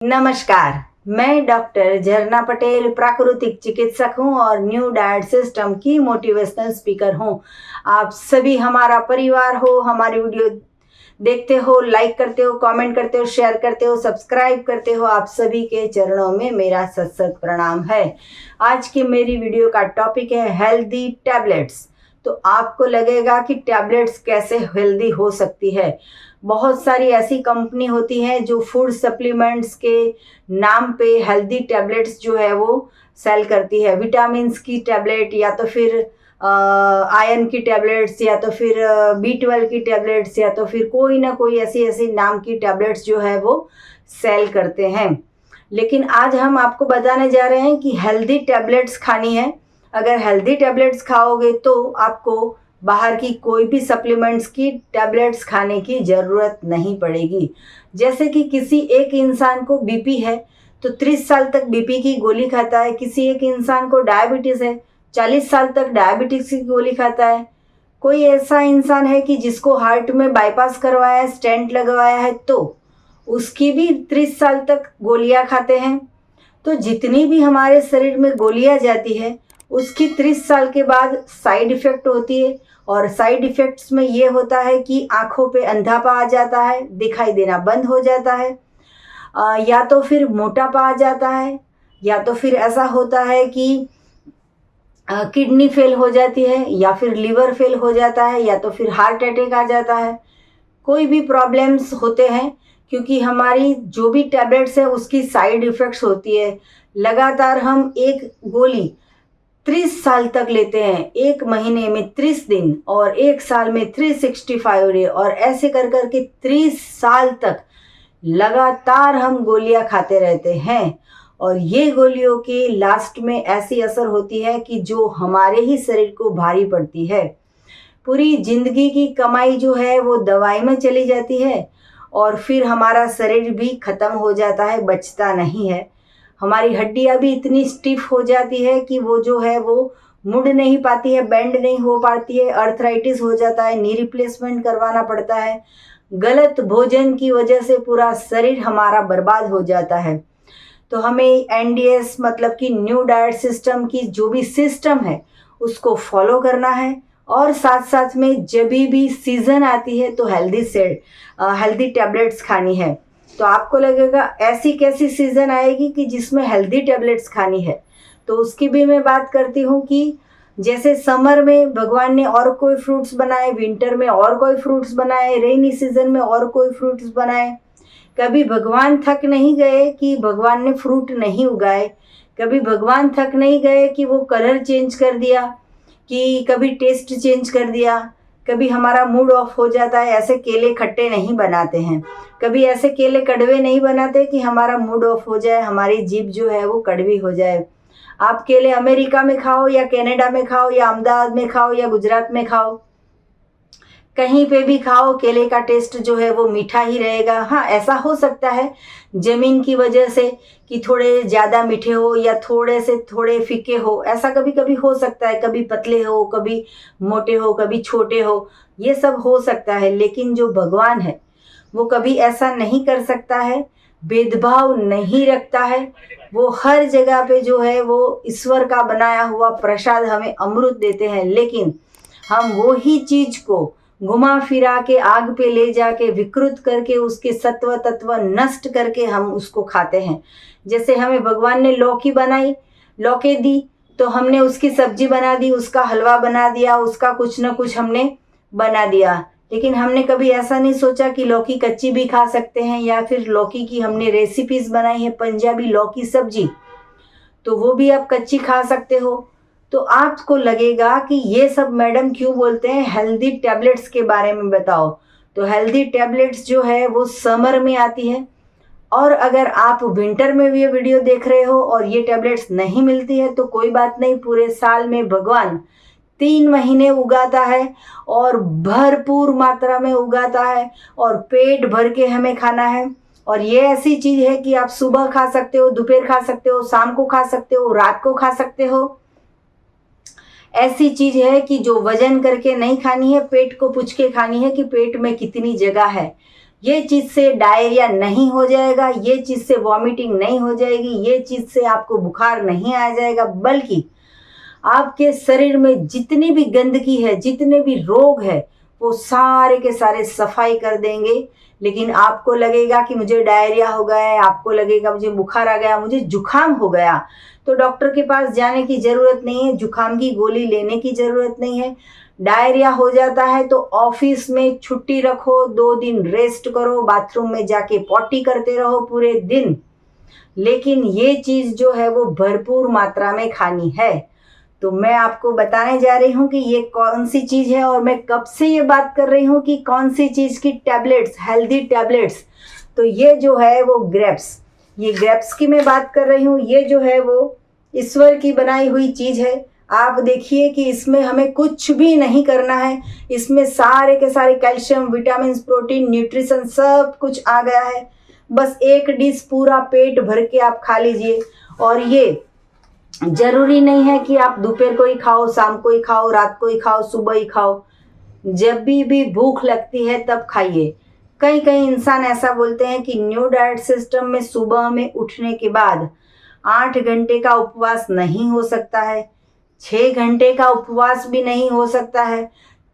नमस्कार, मैं डॉक्टर झरना पटेल प्राकृतिक चिकित्सक हूं और न्यू डाइट सिस्टम की मोटिवेशनल स्पीकर हूं। आप सभी हमारा परिवार हो, हमारी वीडियो देखते हो, लाइक करते हो, कमेंट करते हो, शेयर करते हो, सब्सक्राइब करते हो। आप सभी के चरणों में मेरा सत सत प्रणाम है। आज की मेरी वीडियो का टॉपिक है हेल्दी टैबलेट्स। तो आपको लगेगा कि टैबलेट्स कैसे हेल्दी हो सकती है। बहुत सारी ऐसी कंपनी होती हैं जो फूड सप्लीमेंट्स के नाम पे हेल्दी टैबलेट्स जो है वो सेल करती है। विटामिन्स की टैबलेट या तो फिर आयरन की टैबलेट्स या तो फिर B12 की टैबलेट्स या तो फिर कोई ना कोई ऐसी ऐसी नाम की टैबलेट्स जो है वो सेल करते हैं। लेकिन आज हम आपको बताने जा रहे हैं कि हेल्दी टैबलेट्स खानी है। अगर हेल्दी टैबलेट्स खाओगे तो आपको बाहर की कोई भी सप्लीमेंट्स की टैबलेट्स खाने की ज़रूरत नहीं पड़ेगी। जैसे कि किसी एक इंसान को बीपी है तो 30 साल तक बीपी की गोली खाता है। किसी एक इंसान को डायबिटीज़ है, 40 साल तक डायबिटीज़ की गोली खाता है। कोई ऐसा इंसान है कि जिसको हार्ट में बाईपास करवाया है, स्टेंट लगवाया है, तो उसकी भी 30 साल तक गोलियां खाते हैं। तो जितनी भी हमारे शरीर में गोलियां जाती है उसकी 30 साल के बाद साइड इफ़ेक्ट होती है। और साइड इफ़ेक्ट्स में ये होता है कि आँखों पे अंधापा आ जाता है, दिखाई देना बंद हो जाता है, या तो फिर मोटापा आ जाता है, या तो फिर ऐसा होता है कि किडनी फेल हो जाती है, या फिर लीवर फेल हो जाता है, या तो फिर हार्ट अटैक आ जाता है। कोई भी प्रॉब्लम्स होते हैं क्योंकि हमारी जो भी टैबलेट्स है उसकी साइड इफ़ेक्ट्स होती है। लगातार हम एक गोली 30 साल तक लेते हैं, एक महीने में 30 दिन और एक साल में 365 डे, और ऐसे कर कर के 30 साल तक लगातार हम गोलियां खाते रहते हैं। और ये गोलियों के लास्ट में ऐसी असर होती है कि जो हमारे ही शरीर को भारी पड़ती है। पूरी जिंदगी की कमाई जो है वो दवाई में चली जाती है और फिर हमारा शरीर भी ख़त्म हो जाता है, बचता नहीं है। हमारी हड्डियां भी इतनी स्टिफ हो जाती है कि वो जो है वो मुड़ नहीं पाती है, बेंड नहीं हो पाती है, अर्थराइटिस हो जाता है, नी रिप्लेसमेंट करवाना पड़ता है। गलत भोजन की वजह से पूरा शरीर हमारा बर्बाद हो जाता है। तो हमें NDS मतलब कि न्यू डाइट सिस्टम की जो भी सिस्टम है उसको फॉलो करना है। और साथ साथ में जब भी सीज़न आती है तो हेल्दी टैबलेट्स खानी है। तो आपको लगेगा ऐसी कैसी सीज़न आएगी कि जिसमें हेल्दी टैबलेट्स खानी है। तो उसकी भी मैं बात करती हूँ कि जैसे समर में भगवान ने और कोई फ्रूट्स बनाए, विंटर में और कोई फ्रूट्स बनाए, रेनी सीजन में और कोई फ्रूट्स बनाए। कभी भगवान थक नहीं गए कि भगवान ने फ्रूट नहीं उगाए। कभी भगवान थक नहीं गए कि वो कलर चेंज कर दिया, कि कभी टेस्ट चेंज कर दिया। कभी हमारा मूड ऑफ हो जाता है, ऐसे केले खट्टे नहीं बनाते हैं। कभी ऐसे केले कड़वे नहीं बनाते कि हमारा मूड ऑफ हो जाए, हमारी जीभ जो है वो कड़वी हो जाए। आप केले अमेरिका में खाओ या कनाडा में खाओ या अहमदाबाद में खाओ या गुजरात में खाओ, कहीं पे भी खाओ, केले का टेस्ट जो है वो मीठा ही रहेगा। हाँ, ऐसा हो सकता है ज़मीन की वजह से कि थोड़े ज़्यादा मीठे हो या थोड़े से थोड़े फीके हो, ऐसा कभी कभी हो सकता है। कभी पतले हो, कभी मोटे हो, कभी छोटे हो, ये सब हो सकता है। लेकिन जो भगवान है वो कभी ऐसा नहीं कर सकता है, भेदभाव नहीं रखता है। वो हर जगह पे जो है वो ईश्वर का बनाया हुआ प्रसाद हमें अमृत देते हैं। लेकिन हम वो ही चीज़ को घुमा फिरा के आग पे ले जाके विकृत करके उसके सत्व तत्व नष्ट करके हम उसको खाते हैं। जैसे हमें भगवान ने लौकी बनाई, लौकी दी, तो हमने उसकी सब्जी बना दी, उसका हलवा बना दिया, उसका कुछ न कुछ हमने बना दिया। लेकिन हमने कभी ऐसा नहीं सोचा कि लौकी कच्ची भी खा सकते हैं, या फिर लौकी की हमने रेसिपीज़ बनाई है, पंजाबी लौकी सब्जी, तो वो भी आप कच्ची खा सकते हो। तो आपको लगेगा कि ये सब मैडम क्यों बोलते हैं हेल्दी टैबलेट्स के बारे में बताओ। तो हेल्दी टैबलेट्स जो है वो समर में आती है। और अगर आप विंटर में भी ये वीडियो देख रहे हो और ये टैबलेट्स नहीं मिलती है तो कोई बात नहीं, पूरे साल में भगवान 3 महीने उगाता है और भरपूर मात्रा में उगाता है और पेट भर के हमें खाना है। और ये ऐसी चीज़ है कि आप सुबह खा सकते हो, दोपहर खा सकते हो, शाम को खा सकते हो, रात को खा सकते हो। ऐसी चीज़ है कि जो वजन करके नहीं खानी है, पेट को पूछ के खानी है कि पेट में कितनी जगह है। ये चीज़ से डायरिया नहीं हो जाएगा, ये चीज़ से वॉमिटिंग नहीं हो जाएगी, ये चीज़ से आपको बुखार नहीं आ जाएगा, बल्कि आपके शरीर में जितनी भी गंदगी है, जितने भी रोग है, वो सारे के सारे सफाई कर देंगे। लेकिन आपको लगेगा कि मुझे डायरिया हो गया है, आपको लगेगा मुझे बुखार आ गया, मुझे जुकाम हो गया, तो डॉक्टर के पास जाने की ज़रूरत नहीं है, जुकाम की गोली लेने की ज़रूरत नहीं है। डायरिया हो जाता है तो ऑफिस में छुट्टी रखो, 2 दिन रेस्ट करो, बाथरूम में जाके पॉटी करते रहो पूरे दिन। लेकिन ये चीज़ जो है वो भरपूर मात्रा में खानी है। तो मैं आपको बताने जा रही हूँ कि ये कौन सी चीज़ है और मैं कब से ये बात कर रही हूँ कि कौन सी चीज़ की टैबलेट्स, हेल्दी टैबलेट्स। तो ये जो है वो ग्रेप्स, ये ग्रेप्स की मैं बात कर रही हूँ। ये जो है वो ईश्वर की बनाई हुई चीज़ है। आप देखिए कि इसमें हमें कुछ भी नहीं करना है, इसमें सारे के सारे कैल्शियम, विटामिन, प्रोटीन, न्यूट्रिशन सब कुछ आ गया है। बस एक डिश पूरा पेट भर के आप खा लीजिए। और ये जरूरी नहीं है कि आप दोपहर को ही खाओ, शाम को ही खाओ, रात को ही खाओ, सुबह ही खाओ, जब भी भूख लगती है तब खाइए। कई कई इंसान ऐसा बोलते हैं कि न्यू डाइट सिस्टम में सुबह में उठने के बाद 8 घंटे का उपवास नहीं हो सकता है, 6 घंटे का उपवास भी नहीं हो सकता है,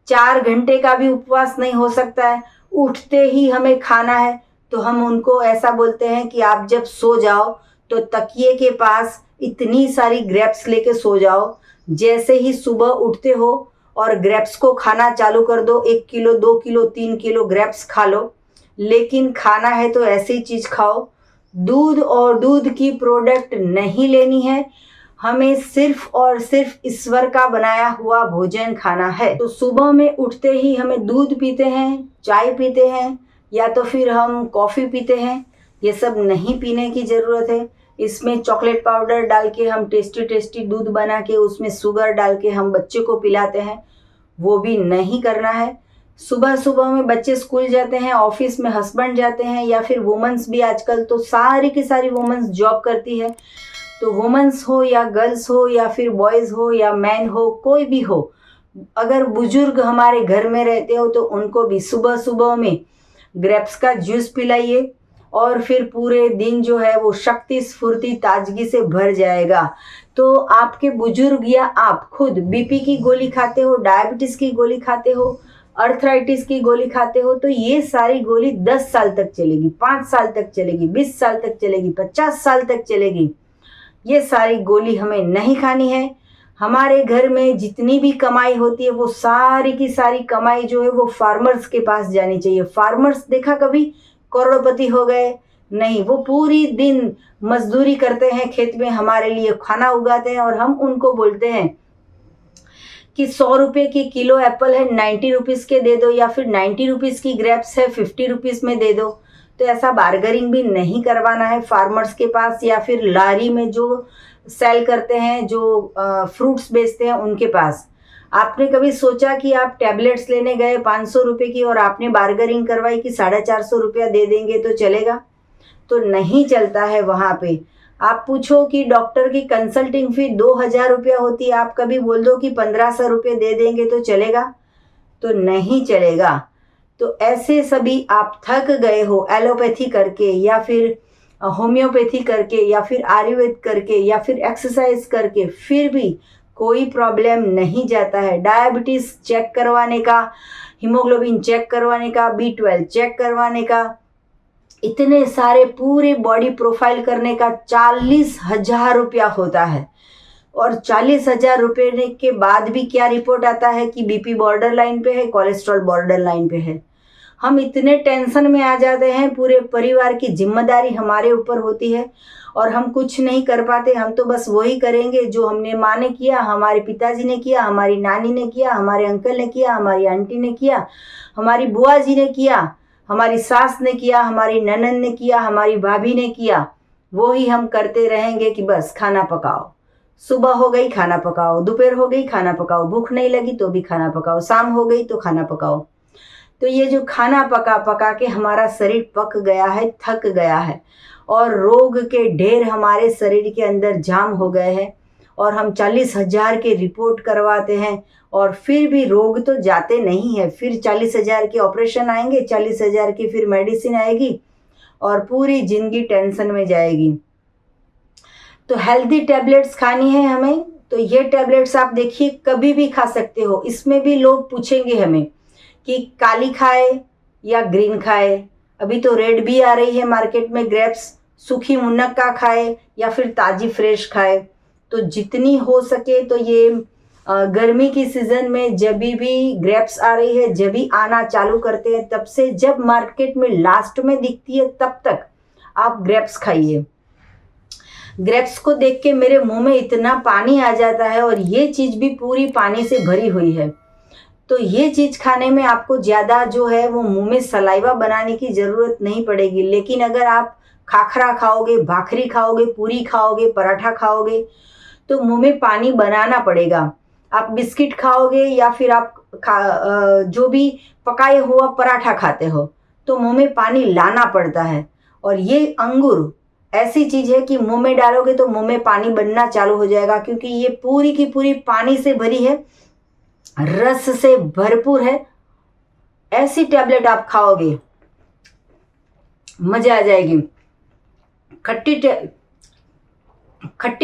4 घंटे का भी उपवास नहीं हो सकता है, उठते ही हमें खाना है। तो हम उनको ऐसा बोलते हैं कि आप जब सो जाओ तो तकिए के पास इतनी सारी ग्रेप्स लेके सो जाओ, जैसे ही सुबह उठते हो और ग्रेप्स को खाना चालू कर दो। 1 किलो, 2 किलो, 3 किलो ग्रेप्स खा लो, लेकिन खाना है तो ऐसी चीज़ खाओ। दूध और दूध की प्रोडक्ट नहीं लेनी है, हमें सिर्फ और सिर्फ ईश्वर का बनाया हुआ भोजन खाना है। तो सुबह में उठते ही हमें दूध पीते हैं, चाय पीते हैं, या तो फिर हम कॉफ़ी पीते हैं, ये सब नहीं पीने की ज़रूरत है। इसमें चॉकलेट पाउडर डाल के हम टेस्टी टेस्टी दूध बना के उसमें शुगर डाल के हम बच्चे को पिलाते हैं, वो भी नहीं करना है। सुबह सुबह में बच्चे स्कूल जाते हैं, ऑफिस में हस्बैंड जाते हैं, या फिर वुमेंस भी आजकल तो सारी की सारी वुमेंस जॉब करती है। तो वुमेंस हो या गर्ल्स हो या फिर बॉयज़ हो या मैन हो, कोई भी हो, अगर बुजुर्ग हमारे घर में रहते हो तो उनको भी सुबह सुबह में ग्रेप्स का जूस पिलाइए, और फिर पूरे दिन जो है वो शक्ति, स्फूर्ति, ताजगी से भर जाएगा। तो आपके बुजुर्ग या आप खुद बीपी की गोली खाते हो, डायबिटीज़ की गोली खाते हो, अर्थराइटिस की गोली खाते हो, तो ये सारी गोली 10 साल तक चलेगी, 5 साल तक चलेगी, 20 साल तक चलेगी, 50 साल तक चलेगी। ये सारी गोली हमें नहीं खानी है। हमारे घर में जितनी भी कमाई होती है वो सारी की सारी कमाई जो है वो फार्मर्स के पास जानी चाहिए। फार्मर्स देखा कभी करोड़पति हो गए? नहीं, वो पूरी दिन मजदूरी करते हैं, खेत में हमारे लिए खाना उगाते हैं, और हम उनको बोलते हैं कि 100 रुपये की किलो एप्पल है, 90 रुपीज़ के दे दो, या फिर 90 रुपीज़ की ग्रेप्स है, 50 रुपीज़ में दे दो। तो ऐसा बार्गेनिंग भी नहीं करवाना है फार्मर्स के पास, या फिर लारी में जो सेल करते हैं, जो फ्रूट्स बेचते हैं उनके पास। आपने कभी सोचा कि आप टैबलेट्स लेने गए 500 रुपये की और आपने बार्गेनिंग करवाई कि 450 रुपया दे देंगे तो चलेगा? तो नहीं चलता है वहाँ पे। आप पूछो कि डॉक्टर की कंसल्टिंग फ़ी 2000 रुपया होती है, आप कभी बोल दो कि 1500 रुपये दे देंगे तो चलेगा? तो नहीं चलेगा। तो ऐसे सभी आप थक गए हो एलोपैथी करके, या फिर होम्योपैथी करके, या फिर आयुर्वेद करके, या फिर एक्सरसाइज करके, फिर भी कोई प्रॉब्लम नहीं जाता है। डायबिटीज़ चेक करवाने का, हीमोग्लोबिन चेक करवाने का, B12 चेक करवाने का, इतने सारे पूरे बॉडी प्रोफाइल करने का 40,000 रुपया होता है। और 40,000 रुपये के बाद भी क्या रिपोर्ट आता है कि बीपी बॉर्डर लाइन पे है, कोलेस्ट्रॉल बॉर्डर लाइन पे है। हम इतने टेंशन में आ जाते हैं, पूरे परिवार की जिम्मेदारी हमारे ऊपर होती है और हम कुछ नहीं कर पाते। हम तो बस वही करेंगे जो हमने माँ ने किया, हमारे पिताजी ने किया, हमारी नानी ने किया, हमारे अंकल ने किया, हमारी आंटी ने किया, हमारी बुआ जी ने किया, हमारी सास ने किया, हमारी ननद ने किया, हमारी भाभी ने किया। वो ही हम करते रहेंगे कि बस खाना पकाओ, सुबह हो गई खाना पकाओ, दोपहर हो गई खाना पकाओ, भूख नहीं लगी तो भी खाना पकाओ, शाम हो गई तो खाना पकाओ। तो ये जो खाना पका पका के हमारा शरीर पक गया है, थक गया है, और रोग के ढेर हमारे शरीर के अंदर जाम हो गए हैं, और हम 40,000 के रिपोर्ट करवाते हैं और फिर भी रोग तो जाते नहीं है। फिर 40,000 के ऑपरेशन आएंगे, 40,000 की फिर मेडिसिन आएगी और पूरी जिंदगी टेंशन में जाएगी। तो हेल्दी टैबलेट्स खानी है हमें, तो ये टैबलेट्स आप देखिए कभी भी खा सकते हो। इसमें भी लोग पूछेंगे हमें कि काली खाए या ग्रीन खाए। अभी तो रेड भी आ रही है मार्केट में ग्रेप्स, सूखी मुनक्का खाए या फिर ताज़ी फ्रेश खाए। तो जितनी हो सके तो ये गर्मी की सीज़न में जब भी ग्रेप्स आ रही है, जब भी आना चालू करते हैं, तब से जब मार्केट में लास्ट में दिखती है तब तक आप ग्रेप्स खाइए। ग्रेप्स को देख के मेरे मुंह में इतना पानी आ जाता है और ये चीज़ भी पूरी पानी से भरी हुई है। तो ये चीज़ खाने में आपको ज़्यादा जो है वो मुंह में सलाइवा बनाने की ज़रूरत नहीं पड़ेगी। लेकिन अगर आप खाखरा खाओगे, भाखरी खाओगे, पूरी खाओगे, पराठा खाओगे तो मुंह में पानी बनाना पड़ेगा। आप बिस्किट खाओगे या फिर आप जो भी पकाए हुआ पराठा खाते हो तो मुंह में पानी लाना पड़ता है। और ये अंगूर ऐसी चीज़ है कि मुंह में डालोगे तो मुंह में पानी बनना चालू हो जाएगा, क्योंकि ये पूरी की पूरी पानी से भरी है, रस से भरपूर है। ऐसी टैबलेट आप खाओगे मजा आ जाएगी। खट्टी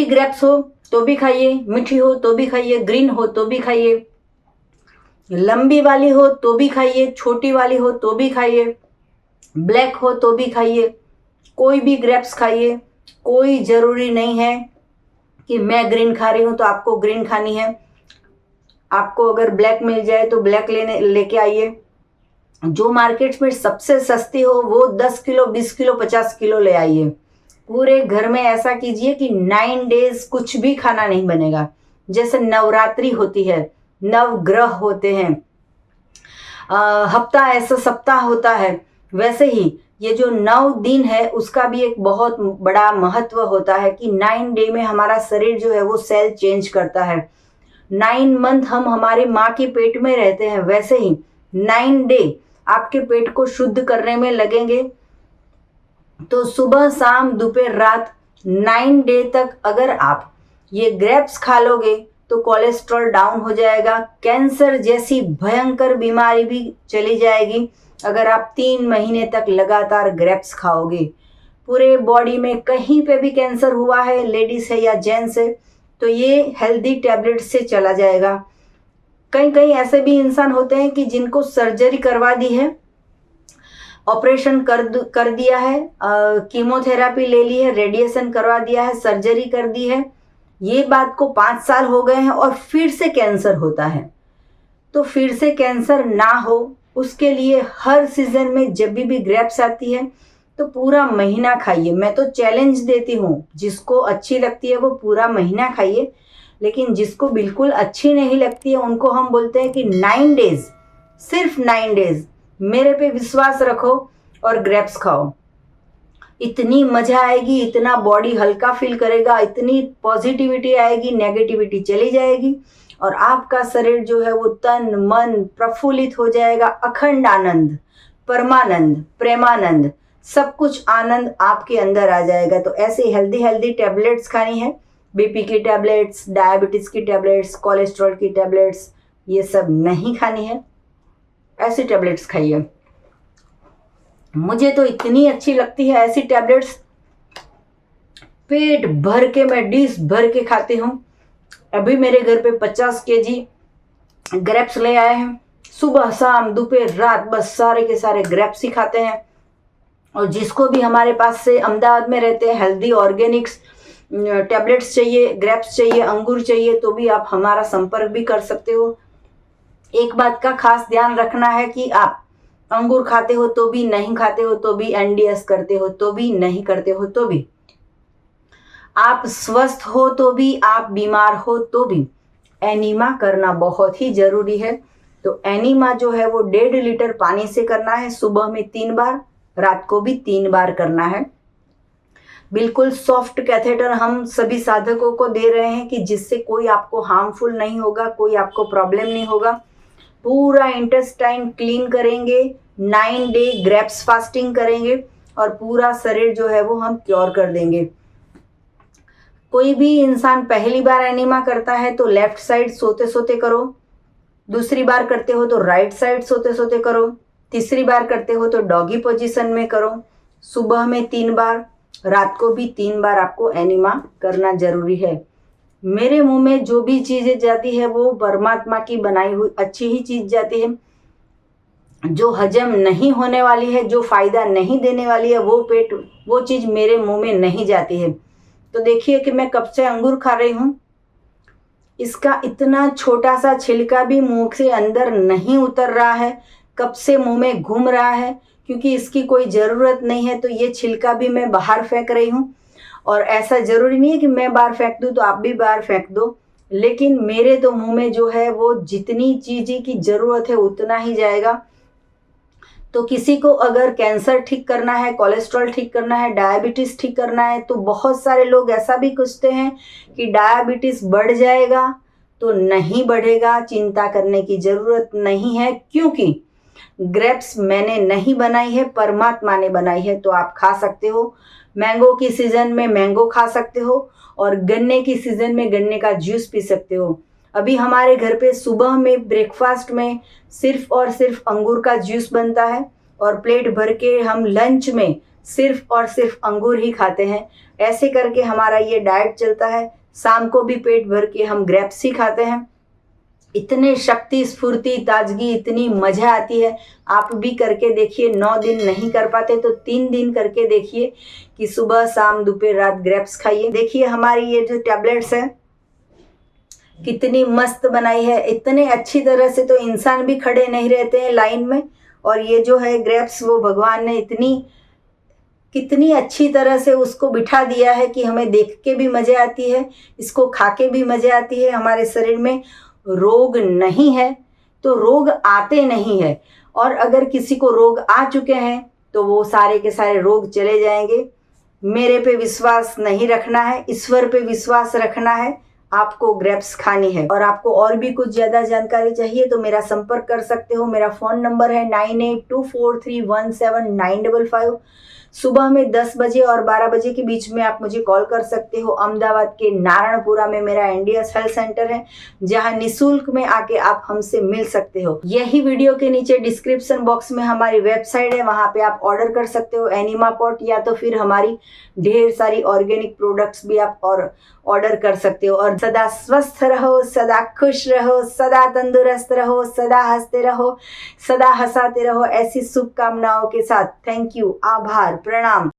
ग्रेप्स हो तो भी खाइए, मीठी हो तो भी खाइए, ग्रीन हो तो भी खाइए, लंबी वाली हो तो भी खाइए, छोटी वाली हो तो भी खाइए, ब्लैक हो तो भी खाइए, कोई भी ग्रेप्स खाइए। कोई ज़रूरी नहीं है कि मैं ग्रीन खा रही हूँ तो आपको ग्रीन खानी है। आपको अगर ब्लैक मिल जाए तो ब्लैक लेके आइए। जो मार्केट में सबसे सस्ती हो वो 10 किलो, 20 किलो, 50 किलो ले आइए। पूरे घर में ऐसा कीजिए कि 9 डेज कुछ भी खाना नहीं बनेगा। जैसे नवरात्रि होती है, नवग्रह होते हैं, हफ्ता ऐसा सप्ताह होता है, वैसे ही ये जो 9 दिन है उसका भी एक बहुत बड़ा महत्व होता है कि 9 डे में हमारा शरीर जो है वो सेल चेंज करता है। 9 मंथ हम हमारे माँ के पेट में रहते हैं, वैसे ही 9 डे आपके पेट को शुद्ध करने में लगेंगे। तो सुबह शाम दोपहर रात 9 डे तक अगर आप ये ग्रेप्स खा लोगे तो कोलेस्ट्रॉल डाउन हो जाएगा। कैंसर जैसी भयंकर बीमारी भी चली जाएगी अगर आप 3 महीने तक लगातार ग्रेप्स खाओगे। पूरे बॉडी में कहीं पे भी कैंसर हुआ है, लेडीज है या जेंट्स है, तो ये हेल्दी टैबलेट से चला जाएगा। कई कई ऐसे भी इंसान होते हैं कि जिनको सर्जरी करवा दी है, ऑपरेशन कर दिया है, कीमोथेरापी ले ली है, रेडिएशन करवा दिया है, सर्जरी कर दी है, ये बात को 5 साल हो गए हैं और फिर से कैंसर होता है। तो फिर से कैंसर ना हो उसके लिए हर सीजन में जब भी ग्रेप्स आती है तो पूरा महीना खाइए। मैं तो चैलेंज देती हूँ, जिसको अच्छी लगती है वो पूरा महीना खाइए, लेकिन जिसको बिल्कुल अच्छी नहीं लगती है उनको हम बोलते हैं कि 9 डेज, सिर्फ 9 डेज मेरे पे विश्वास रखो और ग्रेप्स खाओ। इतनी मजा आएगी, इतना बॉडी हल्का फील करेगा, इतनी पॉजिटिविटी आएगी, नेगेटिविटी चली जाएगी और आपका शरीर जो है वो तन मन प्रफुल्लित हो जाएगा। अखंड आनंद, परमानंद, प्रेमानंद, सब कुछ आनंद आपके अंदर आ जाएगा। तो ऐसे हेल्दी टैबलेट्स खानी है। बीपी की टैबलेट्स, डायबिटीज़ की टैबलेट्स, कोलेस्ट्रॉल की टैबलेट्स, ये सब नहीं खानी है। ऐसी टैबलेट्स खाइए। मुझे तो इतनी अच्छी लगती है ऐसी टैबलेट्स, पेट भर के मैं डिश भर के खाती हूँ। अभी मेरे घर पे 50 केजी ग्रेप्स ले आए हैं। सुबह शाम दोपहर रात बस सारे के सारे ग्रेप्स ही खाते हैं। और जिसको भी हमारे पास से अहमदाबाद में रहते हैं हेल्दी ऑर्गेनिक्स टैबलेट्स चाहिए, ग्रेप्स चाहिए, अंगूर चाहिए, तो भी आप हमारा संपर्क भी कर सकते हो। एक बात का खास ध्यान रखना है कि आप अंगूर खाते हो तो भी, नहीं खाते हो तो भी, एनडीएस करते हो तो भी, नहीं करते हो तो भी, आप स्वस्थ हो तो भी, आप बीमार हो तो भी, एनीमा करना बहुत ही जरूरी है। तो एनीमा जो है वो 1.5 लीटर पानी से करना है। सुबह में 3 बार, रात को भी 3 बार करना है। बिल्कुल सॉफ्ट कैथेटर हम सभी साधकों को दे रहे हैं कि जिससे कोई आपको हार्मफुल नहीं होगा, कोई आपको प्रॉब्लम नहीं होगा। पूरा इंटेस्टाइन क्लीन करेंगे, 9 डे ग्रेप्स फास्टिंग करेंगे और पूरा शरीर जो है वो हम क्योर कर देंगे। कोई भी इंसान पहली बार एनिमा करता है तो लेफ्ट साइड सोते सोते करो, दूसरी बार करते हो तो राइट साइड सोते सोते करो, तीसरी बार करते हो तो डॉगी पोजीशन में करो। सुबह में 3 बार, रात को भी 3 बार आपको एनिमा करना जरूरी है। मेरे मुंह में जो भी चीज़ें जाती है वो परमात्मा की बनाई हुई अच्छी ही चीज़ जाती है। जो हजम नहीं होने वाली है, जो फ़ायदा नहीं देने वाली है, वो चीज़ मेरे मुंह में नहीं जाती है। तो देखिए कि मैं कब से अंगूर खा रही हूँ। इसका इतना छोटा सा छिलका भी मुंह से अंदर नहीं उतर रहा है, कब से मुंह में घूम रहा है, क्योंकि इसकी कोई ज़रूरत नहीं है। तो ये छिलका भी मैं बाहर फेंक रही हूँ। और ऐसा ज़रूरी नहीं है कि मैं बाहर फेंक दूँ तो आप भी बाहर फेंक दो, लेकिन मेरे तो मुंह में जो है वो जितनी चीज़ें की ज़रूरत है उतना ही जाएगा। तो किसी को अगर कैंसर ठीक करना है, कोलेस्ट्रॉल ठीक करना है, डायबिटीज़ ठीक करना है, तो बहुत सारे लोग ऐसा भी सोचते हैं कि डायबिटीज़ बढ़ जाएगा। तो नहीं बढ़ेगा, चिंता करने की ज़रूरत नहीं है, क्योंकि ग्रेप्स मैंने नहीं बनाई है, परमात्मा ने बनाई है। तो आप खा सकते हो। मैंगो की सीज़न में मैंगो खा सकते हो और गन्ने की सीज़न में गन्ने का जूस पी सकते हो। अभी हमारे घर पे सुबह में ब्रेकफास्ट में सिर्फ और सिर्फ अंगूर का जूस बनता है और प्लेट भर के हम लंच में सिर्फ और सिर्फ अंगूर ही खाते हैं। ऐसे करके हमारा ये डाइट चलता है। शाम को भी पेट भर के हम ग्रेप्स ही खाते हैं। इतने शक्ति, स्फूर्ति, ताजगी, इतनी मज़ा आती है। आप भी करके देखिए। 9 दिन नहीं कर पाते तो 3 दिन करके देखिए कि सुबह शाम दोपहर रात ग्रेप्स खाइए। देखिए हमारी ये जो टैबलेट्स है कितनी मस्त बनाई है। इतने अच्छी तरह से तो इंसान भी खड़े नहीं रहते हैं लाइन में। और ये जो है ग्रेप्स, वो भगवान ने कितनी अच्छी तरह से उसको बिठा दिया है कि हमें देख के भी मज़ा आती है, इसको खा के भी मज़ा आती है। हमारे शरीर में रोग नहीं है तो रोग आते नहीं है, और अगर किसी को रोग आ चुके हैं तो वो सारे के सारे रोग चले जाएंगे। मेरे पे विश्वास नहीं रखना है, ईश्वर पे विश्वास रखना है। आपको ग्रेप्स खानी है। और आपको और भी कुछ ज़्यादा जानकारी चाहिए तो मेरा संपर्क कर सकते हो। मेरा फ़ोन नंबर है 9824317955। सुबह में 10 बजे और 12 बजे के बीच में आप मुझे कॉल कर सकते हो। अहमदाबाद के नारायणपुरा में मेरा एनडीएस हेल्थ सेंटर है, जहां निःशुल्क में आके आप हमसे मिल सकते हो। यही वीडियो के नीचे डिस्क्रिप्शन बॉक्स में हमारी वेबसाइट है, वहां पे आप ऑर्डर कर सकते हो एनिमा पॉट, या तो फिर हमारी ढेर सारी ऑर्गेनिक प्रोडक्ट्स भी आप और ऑर्डर कर सकते हो। और सदा स्वस्थ रहो, सदा खुश रहो, सदा तंदुरुस्त रहो, सदा हंसते रहो, सदा हंसाते रहो, ऐसी शुभकामनाओं के साथ थैंक यू, आभार, प्रणाम।